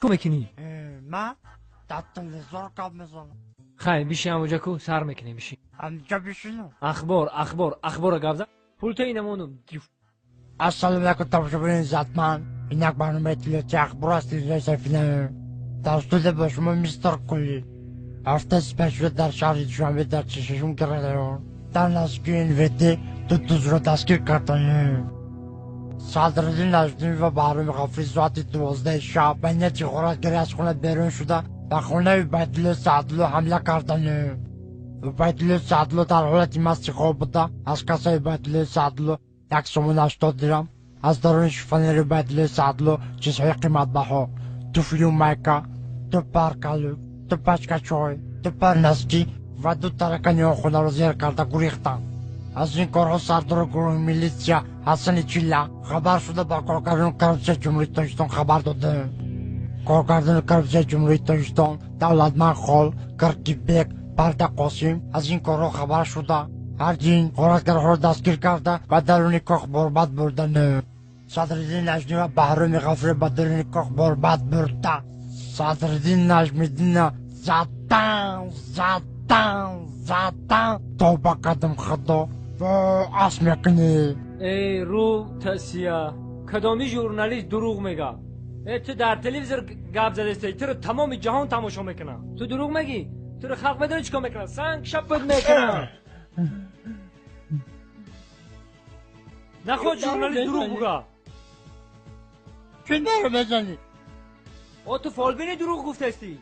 کو میکنی؟ من در تلویزیون کار میزنم. خیلی بیشی همونجا کو سر میکنی بیشی. همینجا بشینم. اخبار گابزه. پولتا اینمونم. السلام علیکم تماشاگران عزتمند. اینک برنامه اطلاعاتی اخبار است اینجا سفینه. توسط به شما میستر کلی. هفته سپشل در شهر دوشنبه در چششون کرده. در نزدیکی NVT دو دوست را دستگیر کرده. صدراعظم نجمی و بهرام غفوری ساعت 12 شب به نیت خوراکگیری از خونه بیرون شده و خانه عبیدالله سعدلو حمله کردند. عبیدالله سعدلو در حالت مست خواب بوده. از کاسه عبیدالله سعدلو 180 درم، از درون شوفانیر عبیدالله سعدلو چیزهای قیمت بها، دو فیلم میکا، دو پرکالو، دو پچکه چای، دو پرنسکی و دو ترکانی خونه را زیر کرده گریختند. از این کارها سردار گروه میلیسیا حسن چیلا خبر شده با کارگردان کربسه جمهوری تاجیکستان خبر داده. کارگردان کربسه جمهوری تاجیکستان دولتمند خال کرکیبک پرده قاسم از این کارها خبر شده. هرچین خوراکگرها را دستگیر کرده و درون کاخ برباد بردن. صدراعظم نجمی و بهرام غفوری به درون کاخ برباد برده. صدراعظم نجمیدین زدن تو با قدم خدا و اس میکنی. ای رو تسیا کدامی ژورنالیست دروغ میگه؟ ای تو در تلویزیون گپ زدستی تو رو تمام جهان تماشا میکنه. تو دروغ میگی؟ تو رو خلق میدونی چیکار میکنه؟ سنگ شپت میکنه. نخود ژورنالیست دروغ بگه. چه دارو بزنی؟ او تو فالبینی دروغ گفته استی.